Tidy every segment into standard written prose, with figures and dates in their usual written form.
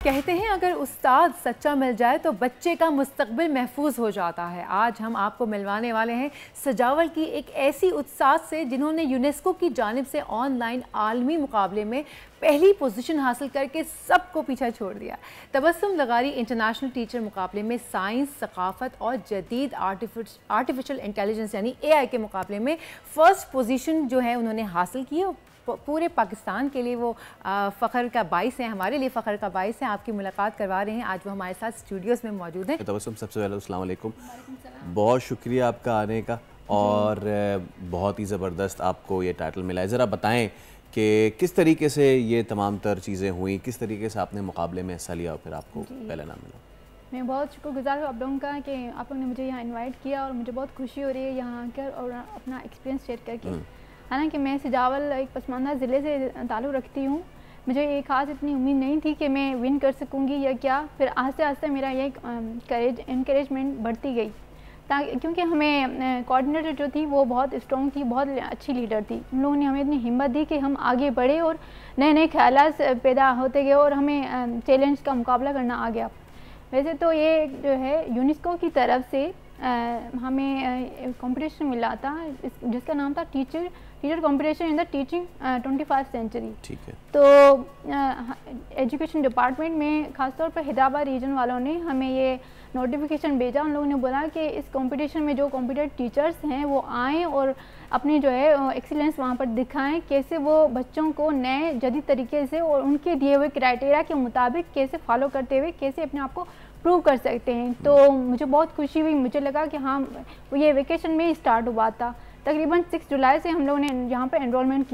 کہتے ہیں اگر استاد سچا مل جائے تو بچے کا مستقبل محفوظ ہو جاتا ہے۔ آج ہم آپ کو ملوانے والے ہیں سجاول کی ایک ایسی استاد سے جنہوں نے یونیسکو کی جانب سے آن لائن عالمی مقابلے میں پہلی پوزیشن حاصل کر کے سب کو پیچھے چھوڑ دیا۔ تبسم لغاری انٹرنیشنل ٹیچر مقابلے میں سائنس، ثقافت اور جدید آرٹیفیشل انٹیلیجنس یعنی AI کے مقابلے میں فرسٹ پوزیشن جو ہے انہوں نے حاصل کی۔ پورے پاکستان کے لیے وہ فخر کا باعث ہے، ہمارے لیے فخر کا باعث ہے۔ آپ کی ملاقات کروا رہے ہیں، آج وہ ہمارے ساتھ اسٹوڈیوز میں موجود ہیں۔ تبسم، سب سے پہلے السلام علیکم، بہت شکریہ آپ کا آنے کا، اور بہت ہی زبردست آپ کو یہ ٹائٹل ملا ہے۔ ذرا بتائیں کہ کس طریقے سے یہ تمام تر چیزیں ہوئیں، کس طریقے سے آپ نے مقابلے میں حصہ لیا اور پھر آپ کو پہلا نام ملا؟ میں بہت شکر گزار ہوں آپ لوگوں کا کہ آپ لوگوں نے مجھے یہاں انوائٹ کیا، اور مجھے بہت خوشی ہو رہی ہے یہاں آ کر اور اپنا ایکسپیرینس شیئر کر کے۔ حالانکہ میں سجاول ایک پسماندہ ضلع سے تعلق رکھتی ہوں، مجھے یہ خاص اتنی امید نہیں تھی کہ میں ون کر سکوں گی یا کیا، پھر آہستہ آہستہ میرا یہ انکریجمنٹ بڑھتی گئی، کیونکہ ہمیں کوآرڈینیٹر جو تھی وہ بہت اسٹرانگ تھی، بہت اچھی لیڈر تھی۔ ان لوگوں نے ہمیں اتنی ہمت دی کہ ہم آگے بڑھے اور نئے نئے خیالات پیدا ہوتے گئے اور ہمیں چیلنج کا مقابلہ کرنا آ گیا۔ ویسے تو یہ جو ہے یونیسکو کی طرف سے ہمیں کمپٹیشن ملا تھا جس کا نام تھا teacher competition in the teaching 21 century. ٹھیک ہے۔ تو ایجوکیشن ڈپارٹمنٹ میں خاص طور پر حیدرآباد ریجن والوں نے ہمیں یہ نوٹیفیکیشن بھیجا۔ ان لوگوں نے بولا کہ اس کمپٹیشن میں جو کمپیٹنٹ ٹیچرس ہیں وہ آئیں اور اپنی جو ہے ایکسیلنس وہاں پر دکھائیں، کیسے وہ بچوں کو نئے جدید طریقے سے اور ان کے دیے ہوئے کرائٹیریا کے مطابق کیسے فالو کرتے ہوئے کیسے اپنے آپ کو پروو کر سکتے ہیں۔ تو مجھے بہت خوشی ہوئی، مجھے لگا کہ ہاں یہ ویکیشن میں ہی اسٹارٹ ہوا تھا۔ تقریباً 6 جولائی سے ہم لوگوں نے یہاں پر انرولمنٹ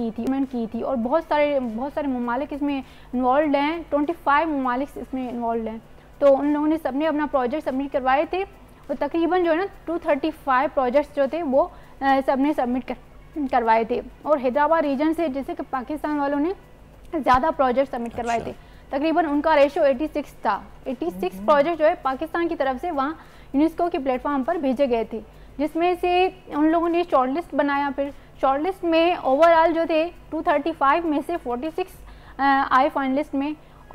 کی تھی اور بہت سارے ممالک اس میں انوالوڈ ہیں، 25 ممالک اس میں انوالوڈ ہیں۔ تو ان لوگوں نے سب نے اپنا پروجیکٹ سبمٹ کروائے تھے، اور تقریباً جو ہے نا 235 پروجیکٹس جو تھے وہ سب نے سبمٹ کروائے تھے، اور حیدرآباد ریجن سے جیسے کہ پاکستان والوں نے زیادہ پروجیکٹ سبمٹ کروائے تھے۔ تقریباً ان کا ریشو 86 تھا۔ 86 پروجیکٹ جو ہے پاکستان کی طرف سے وہاں یونیسکو کے پلیٹ فارم پر بھیجے گئے تھے، جس میں سے ان لوگوں نے شارٹ لسٹ بنایا۔ پھر شارٹ لسٹ میں اوور آل جو تھے 235 میں سے 46 آئے فائنلسٹ میں،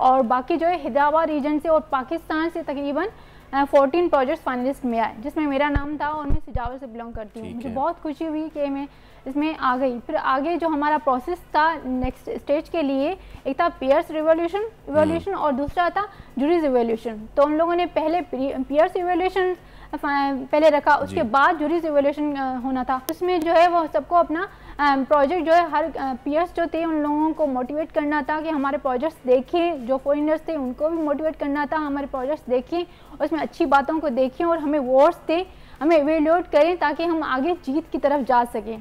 اور باقی جو ہے حیدرآباد ریجن سے اور پاکستان سے تقریباً 14 پروجیکٹس فائنلسٹ میں آئے، جس میں میرا نام تھا اور میں سجاول سے بلانگ کرتی ہوں۔ مجھے بہت خوشی ہوئی کہ میں اس میں آ گئی۔ پھر آگے جو ہمارا پروسیس تھا نیکسٹ اسٹیج کے لیے، ایک تھا پیئرس ایویلیوشن اور دوسرا تھا جوریز ایویلیوشن۔ تو ان لوگوں نے پہلے پیئرس ایویلیوشن پہلے رکھا، اس کے بعد جوریز ایویلیوشن ہونا تھا۔ اس میں جو ہے وہ سب کو اپنا پروجیکٹ جو ہے ہر پیئرس جو تھے ان لوگوں کو موٹیویٹ کرنا تھا کہ ہمارے پروجیکٹس دیکھیں، جو فورینرس تھے ان کو بھی موٹیویٹ کرنا تھا ہمارے پروجیکٹس دیکھیں، اس میں اچھی باتوں کو دیکھیں اور ہمیں ووٹس دیں، ہمیں ایویلیوٹ کریں تاکہ ہم آگے جیت کی طرف جا سکیں۔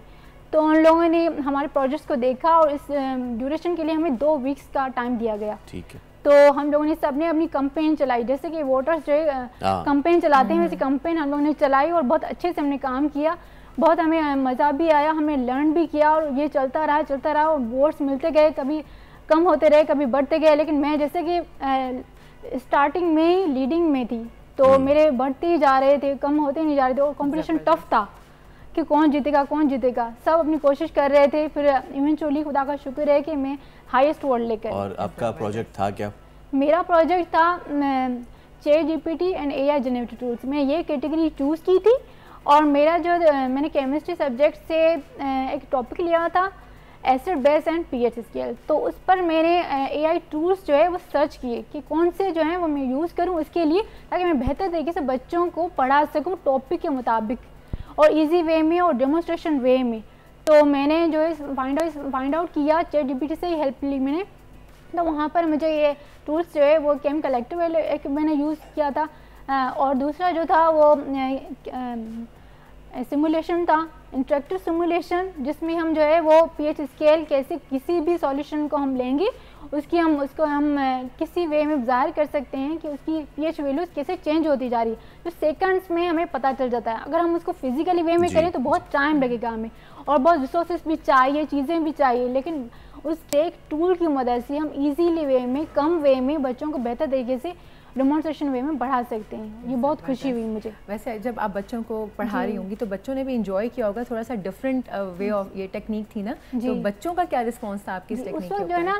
تو ان لوگوں نے ہمارے پروجیکٹس کو دیکھا اور اس ڈیوریشن کے لیے ہمیں 2 ویکس کا ٹائم دیا گیا۔ ٹھیک ہے۔ تو ہم لوگوں نے سب نے اپنی کمپین چلائی، جیسے کہ ووٹرز جو ہے کمپین چلاتے ہیں ویسے کمپین ہم لوگوں نے چلائی، اور بہت اچھے سے ہم نے کام کیا، بہت ہمیں مزہ بھی آیا، ہمیں لرن بھی کیا، اور یہ چلتا رہا اور ووٹس ملتے گئے، کبھی کم ہوتے رہے کبھی بڑھتے گئے، لیکن میں جیسے کہ اسٹارٹنگ میں ہی لیڈنگ میں تھی، تو میرے بڑھتے ہی جا رہے تھے، کم ہوتے نہیں جا رہے تھے، اور کمپٹیشن ٹف تھا کہ کون جیتے گا، سب اپنی کوشش کر رہے تھے۔ پھر ایونچولی خدا کا شکر ہے کہ میں ہائیسٹ ورڈ لے کر۔ اور آپ کا پروجیکٹ تھا کیا؟ میرا پروجیکٹ تھا chat GPT and AI generated tools. میں یہ کیٹیگری چوز کی تھی، اور میرا جو میں نے کیمسٹری سبجیکٹ سے ایک ٹاپک لیا تھا acid base and pH scale, تو اس پر میں نے AI ٹولز جو ہے وہ سرچ کیے کہ کون سے جو ہیں وہ میں یوز کروں اس کے لیے، تاکہ میں بہتر طریقے سے بچوں کو پڑھا سکوں ٹاپک کے مطابق اور ایزی وے میں اور ڈیمونسٹریشن وے میں۔ تو میں نے جو ہے فائنڈ آؤٹ کیا چیٹ GPT سے ہی ہیلپ لی میں نے، تو وہاں پر مجھے یہ ٹولس جو ہے وہ کیم کلیکٹر ایک میں نے یوز کیا تھا، اور دوسرا جو تھا وہ سیمولیشن تھا، انٹریکٹیو سیمولیشن، جس میں ہم جو ہے وہ pH اسکیل کیسے کسی بھی سولیوشن کو ہم لیں گے اس کو ہم کسی وے میں ظاہر کر سکتے ہیں کہ اس کی pH ویلیوز کیسے چینج ہوتی جا رہی ہے، جو سیکنڈس میں ہمیں پتہ چل جاتا ہے۔ اگر ہم اس کو فزیکلی وے میں کریں تو بہت ٹائم لگے گا ہمیں، اور بہت ریسورسز بھی چاہیے، چیزیں بھی چاہیے، لیکن اس ایک ٹول کی مدد سے ہم ایزیلی وے میں، کم وے میں بچوں کو بہتر طریقے سے ڈیمونسٹریشن وے میں بڑھا سکتے ہیں۔ یہ بہت خوشی ہوئی مجھے۔ ویسے جب آپ بچوں کو پڑھا رہی ہوں گی تو بچوں نے بھی انجوائے کیا ہوگا، تھوڑا سا ڈفرینٹ وے آف یہ ٹیکنیک تھی نا، تو بچوں کا کیا رسپانس تھا آپ کی اس ٹیکنیک کے اوپر؟ جو ہے نا